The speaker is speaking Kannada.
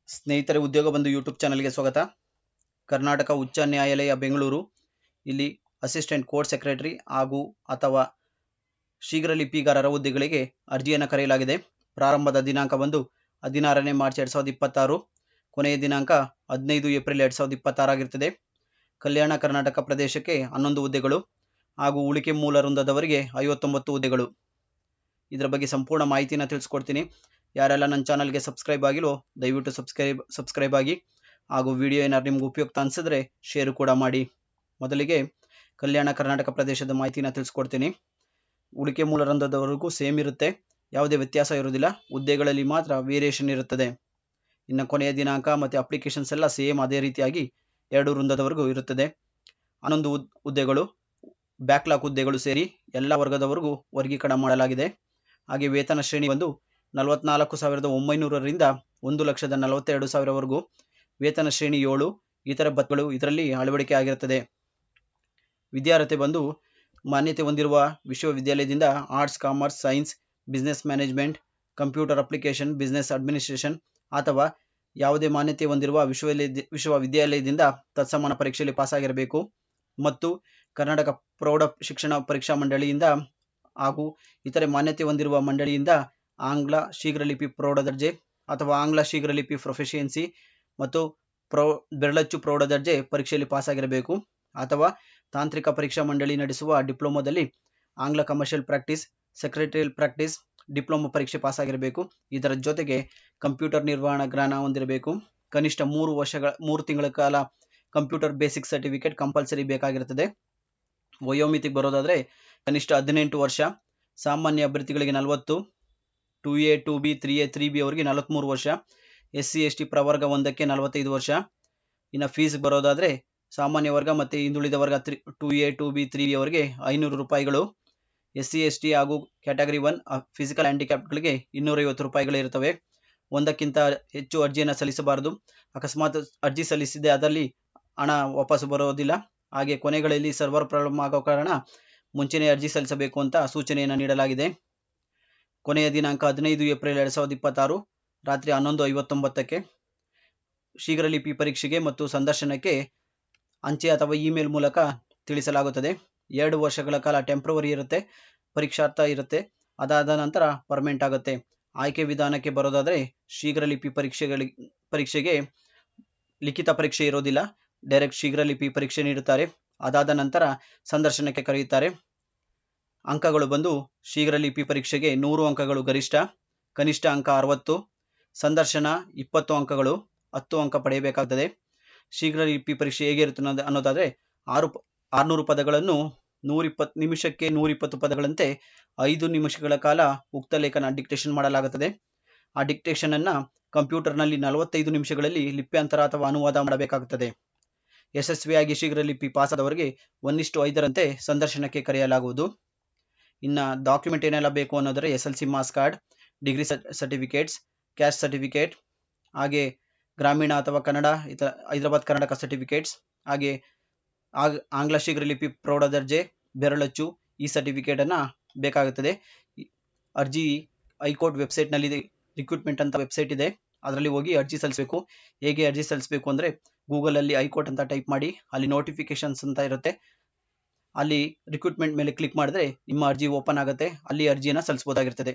ಸ್ನೇಹಿತರೆ, ಉದ್ಯೋಗ ಬಂಧು ಯೂಟ್ಯೂಬ್ ಚಾನಲ್ಗೆ ಸ್ವಾಗತ. ಕರ್ನಾಟಕ ಉಚ್ಚ ನ್ಯಾಯಾಲಯ ಬೆಂಗಳೂರು ಇಲ್ಲಿ ಅಸಿಸ್ಟೆಂಟ್ ಕೋರ್ಟ್ ಸೆಕ್ರೆಟರಿ ಹಾಗೂ ಅಥವಾ ಶೀಘ್ರ ಲಿಪಿಗಾರರ ಹುದ್ದೆಗಳಿಗೆ ಅರ್ಜಿಯನ್ನು ಕರೆಯಲಾಗಿದೆ. ಪ್ರಾರಂಭದ ದಿನಾಂಕ ಬಂದು 16ನೇ ಮಾರ್ಚ್ 2026, ಕೊನೆಯ ದಿನಾಂಕ 15 ಏಪ್ರಿಲ್ 2026 ಆಗಿರುತ್ತದೆ. ಕಲ್ಯಾಣ ಕರ್ನಾಟಕ ಪ್ರದೇಶಕ್ಕೆ 11 ಹುದ್ದೆಗಳು ಹಾಗೂ ಉಳಿಕೆ ಮೂಲ ವೃಂದದವರಿಗೆ 59 ಹುದ್ದೆಗಳು. ಇದರ ಬಗ್ಗೆ ಸಂಪೂರ್ಣ ಮಾಹಿತಿನ ತಿಳಿಸ್ಕೊಡ್ತೀನಿ. ಯಾರೆಲ್ಲ ನನ್ನ ಚಾನಲ್ಗೆ ಸಬ್ಸ್ಕ್ರೈಬ್ ಆಗಿಲ್ಲೋ ದಯವಿಟ್ಟು ಸಬ್ಸ್ಕ್ರೈಬ್ ಆಗಿ ಹಾಗೂ ವಿಡಿಯೋ ಏನಾದ್ರು ನಿಮ್ಗೆ ಉಪಯುಕ್ತ ಅನಿಸಿದ್ರೆ ಶೇರು ಕೂಡ ಮಾಡಿ. ಮೊದಲಿಗೆ ಕಲ್ಯಾಣ ಕರ್ನಾಟಕ ಪ್ರದೇಶದ ಮಾಹಿತಿನ ತಿಳಿಸ್ಕೊಡ್ತೀನಿ. ಉಳಿಕೆ ಮೂಲ ವೃಂದದವರೆಗೂ ಸೇಮ್ ಇರುತ್ತೆ, ಯಾವುದೇ ವ್ಯತ್ಯಾಸ ಇರುವುದಿಲ್ಲ. ಹುದ್ದೆಗಳಲ್ಲಿ ಮಾತ್ರ ವೇರಿಯೇಷನ್ ಇರುತ್ತದೆ. ಇನ್ನು ಕೊನೆಯ ದಿನಾಂಕ ಮತ್ತು ಅಪ್ಲಿಕೇಶನ್ಸ್ ಎಲ್ಲ ಸೇಮ್ ಅದೇ ರೀತಿಯಾಗಿ 2 ವೃಂದದವರೆಗೂ ಇರುತ್ತದೆ. 11 ಹುದ್ದೆಗಳು ಬ್ಯಾಕ್ಲಾಗ್ ಹುದ್ದೆಗಳು ಸೇರಿ ಎಲ್ಲ ವರ್ಗದವರೆಗೂ ವರ್ಗೀಕರಣ ಮಾಡಲಾಗಿದೆ. ಹಾಗೆ ವೇತನ ಶ್ರೇಣಿ ಬಂದು 44,900ರಿಂದ 1,42,000ವರೆಗೂ. ವೇತನ ಶ್ರೇಣಿ 7. ಇತರ ಭತ್ಯೆಗಳು ಇದರಲ್ಲಿ ಅಳವಡಿಕೆ ಆಗಿರುತ್ತದೆ. ವಿದ್ಯಾರ್ಹತೆ ಬಂದು ಮಾನ್ಯತೆ ಹೊಂದಿರುವ ವಿಶ್ವವಿದ್ಯಾಲಯದಿಂದ arts, commerce, science, business management, computer application, business administration ಅಥವಾ ಯಾವುದೇ ಮಾನ್ಯತೆ ಹೊಂದಿರುವ ವಿಶ್ವವಿದ್ಯಾಲಯದಿಂದ ತತ್ಸಮಾನ ಪರೀಕ್ಷೆಯಲ್ಲಿ ಪಾಸಾಗಿರಬೇಕು ಮತ್ತು ಕರ್ನಾಟಕ ಪ್ರೌಢ ಶಿಕ್ಷಣ ಪರೀಕ್ಷಾ ಮಂಡಳಿಯಿಂದ ಹಾಗೂ ಇತರೆ ಮಾನ್ಯತೆ ಹೊಂದಿರುವ ಮಂಡಳಿಯಿಂದ ಆಂಗ್ಲ ಶೀಘ್ರಲಿಪಿ ಪ್ರೌಢ ದರ್ಜೆ ಅಥವಾ ಆಂಗ್ಲ ಶೀಘ್ರಲಿಪಿ ಪ್ರೊಫಿಷಿಯನ್ಸಿ ಮತ್ತು ಬೆರಳಚ್ಚು ಪ್ರೌಢ ದರ್ಜೆ ಪರೀಕ್ಷೆಯಲ್ಲಿ ಪಾಸಾಗಿರಬೇಕು ಅಥವಾ ತಾಂತ್ರಿಕ ಪರೀಕ್ಷಾ ಮಂಡಳಿ ನಡೆಸುವ ಡಿಪ್ಲೊಮಾದಲ್ಲಿ ಆಂಗ್ಲ commercial practice, secretarial practice diploma ಪರೀಕ್ಷೆ ಪಾಸಾಗಿರಬೇಕು. ಇದರ ಜೊತೆಗೆ ಕಂಪ್ಯೂಟರ್ ನಿರ್ವಹಣಾ ಜ್ಞಾನ ಹೊಂದಿರಬೇಕು. ಕನಿಷ್ಠ 3 ತಿಂಗಳ ಕಾಲ ಕಂಪ್ಯೂಟರ್ ಬೇಸಿಕ್ ಸರ್ಟಿಫಿಕೇಟ್ ಕಂಪಲ್ಸರಿ ಬೇಕಾಗಿರುತ್ತದೆ. ವಯೋಮಿತಿಗೆ ಬರೋದಾದರೆ ಕನಿಷ್ಠ 18 ವರ್ಷ, ಸಾಮಾನ್ಯ ಅಭ್ಯರ್ಥಿಗಳಿಗೆ 40, 2A, 2B, 3A, 3B ಅವರಿಗೆ 43 ವರ್ಷ, SC/ST ಪ್ರವರ್ಗ 1ಕ್ಕೆ 45 ವರ್ಷ. ಇನ್ನು ಫೀಸ್ ಬರೋದಾದರೆ ಸಾಮಾನ್ಯ ವರ್ಗ ಮತ್ತು ಹಿಂದುಳಿದ ವರ್ಗ 2A, 2B, 3B ಅವರಿಗೆ 500 ರೂಪಾಯಿಗಳು. SC/ST ಹಾಗೂ ಕ್ಯಾಟಗರಿ 1 ಫಿಸಿಕಲ್ ಹ್ಯಾಂಡಿಕ್ಯಾಪ್ಗಳಿಗೆ 250 ರೂಪಾಯಿಗಳು ಇರುತ್ತವೆ. ಒಂದಕ್ಕಿಂತ ಹೆಚ್ಚು ಅರ್ಜಿಯನ್ನು ಸಲ್ಲಿಸಬಾರದು. ಅಕಸ್ಮಾತ್ ಅರ್ಜಿ ಸಲ್ಲಿಸಿದೆ ಅದರಲ್ಲಿ ಹಣ ವಾಪಸ್ ಬರೋದಿಲ್ಲ. ಹಾಗೆ ಕೊನೆಗಳಲ್ಲಿ ಸರ್ವರ್ ಪ್ರಾಬ್ಲಮ್ ಆಗೋ ಕಾರಣ ಮುಂಚೆನೇ ಅರ್ಜಿ ಸಲ್ಲಿಸಬೇಕು ಅಂತ ಸೂಚನೆಯನ್ನು ನೀಡಲಾಗಿದೆ. ಕೊನೆಯ ದಿನಾಂಕ 15 ಏಪ್ರಿಲ್ 2026 ರಾತ್ರಿ 11:59ಕ್ಕೆ. ಶೀಘ್ರಲಿಪಿ ಪರೀಕ್ಷೆಗೆ ಮತ್ತು ಸಂದರ್ಶನಕ್ಕೆ ಅಂಚೆ ಅಥವಾ ಇಮೇಲ್ ಮೂಲಕ ತಿಳಿಸಲಾಗುತ್ತದೆ. 2 ವರ್ಷಗಳ ಕಾಲ ಟೆಂಪ್ರವರಿ ಇರುತ್ತೆ, ಪರೀಕ್ಷಾರ್ಥ ಇರುತ್ತೆ, ಅದಾದ ನಂತರ ಪರ್ಮನೆಂಟ್ ಆಗುತ್ತೆ. ಆಯ್ಕೆ ವಿಧಾನಕ್ಕೆ ಬರೋದಾದರೆ ಶೀಘ್ರಲಿಪಿ ಪರೀಕ್ಷೆಗೆ ಲಿಖಿತ ಪರೀಕ್ಷೆ ಇರೋದಿಲ್ಲ, ಡೈರೆಕ್ಟ್ ಶೀಘ್ರಲಿಪಿ ಪರೀಕ್ಷೆ ನೀಡುತ್ತಾರೆ. ಅದಾದ ನಂತರ ಸಂದರ್ಶನಕ್ಕೆ ಕರೆಯುತ್ತಾರೆ. ಅಂಕಗಳು ಬಂದು ಶೀಘ್ರಲಿಪಿ ಪರೀಕ್ಷೆಗೆ 100 ಅಂಕಗಳು ಗರಿಷ್ಠ, ಕನಿಷ್ಠ ಅಂಕ 60, ಸಂದರ್ಶನ 20 ಅಂಕಗಳು, 10 ಅಂಕ ಪಡೆಯಬೇಕಾಗುತ್ತದೆ. ಶೀಘ್ರಲಿಪಿ ಪರೀಕ್ಷೆ ಹೇಗಿರುತ್ತದೆ ಅನ್ನೋದಾದರೆ 600 ಪದಗಳನ್ನು 120 ನಿಮಿಷಕ್ಕೆ 120 ಪದಗಳಂತೆ 5 ನಿಮಿಷಗಳ ಕಾಲ ಉಕ್ತ ಲೇಖನ ಡಿಕ್ಟೇಷನ್ ಮಾಡಲಾಗುತ್ತದೆ. ಆ ಡಿಕ್ಟೇಷನ್ ಅನ್ನು ಕಂಪ್ಯೂಟರ್ನಲ್ಲಿ 45 ನಿಮಿಷಗಳಲ್ಲಿ ಲಿಪ್ಯಾಂತರ ಅಥವಾ ಅನುವಾದ ಮಾಡಬೇಕಾಗುತ್ತದೆ. ಯಶಸ್ವಿಯಾಗಿ ಶೀಘ್ರಲಿಪಿ ಪಾಸಾದವರಿಗೆ 1:5ರಂತೆ ಸಂದರ್ಶನಕ್ಕೆ ಕರೆಯಲಾಗುವುದು. ಇನ್ನು ಡಾಕ್ಯುಮೆಂಟ್ ಏನೆಲ್ಲ ಬೇಕು ಅನ್ನೋದರೆ SLC marks card, degree certificates, caste certificate, ಹಾಗೆ ಗ್ರಾಮೀಣ ಅಥವಾ ಕನ್ನಡ ಹೈದರಾಬಾದ್ ಕರ್ನಾಟಕ ಸರ್ಟಿಫಿಕೇಟ್ಸ್, ಹಾಗೆ ಆಂಗ್ಲ ಶೀಘ್ರಲಿಪಿ ಪ್ರೌಢ ದರ್ಜೆ ಬೆರಳಚ್ಚು ಈ ಸರ್ಟಿಫಿಕೇಟನ್ನು ಬೇಕಾಗುತ್ತದೆ. ಅರ್ಜಿ ಹೈಕೋರ್ಟ್ ವೆಬ್ಸೈಟ್ನಲ್ಲಿ ರಿಕ್ರೂಟ್ಮೆಂಟ್ ಅಂತ ವೆಬ್ಸೈಟ್ ಇದೆ, ಅದರಲ್ಲಿ ಹೋಗಿ ಅರ್ಜಿ ಸಲ್ಲಿಸಬೇಕು. ಹೇಗೆ ಅರ್ಜಿ ಸಲ್ಲಿಸಬೇಕು ಅಂದರೆ ಗೂಗಲಲ್ಲಿ ಹೈಕೋರ್ಟ್ ಅಂತ ಟೈಪ್ ಮಾಡಿ, ಅಲ್ಲಿ ನೋಟಿಫಿಕೇಶನ್ಸ್ ಅಂತ ಇರುತ್ತೆ, ಅಲ್ಲಿ ರಿಕ್ರೂಟ್ಮೆಂಟ್ ಮೇಲೆ ಕ್ಲಿಕ್ ಮಾಡಿದ್ರೆ ನಿಮ್ಮ ಅರ್ಜಿ ಓಪನ್ ಆಗುತ್ತೆ, ಅಲ್ಲಿ ಅರ್ಜಿಯನ್ನು ಸಲ್ಲಿಸಬಹುದಾಗಿರ್ತದೆ.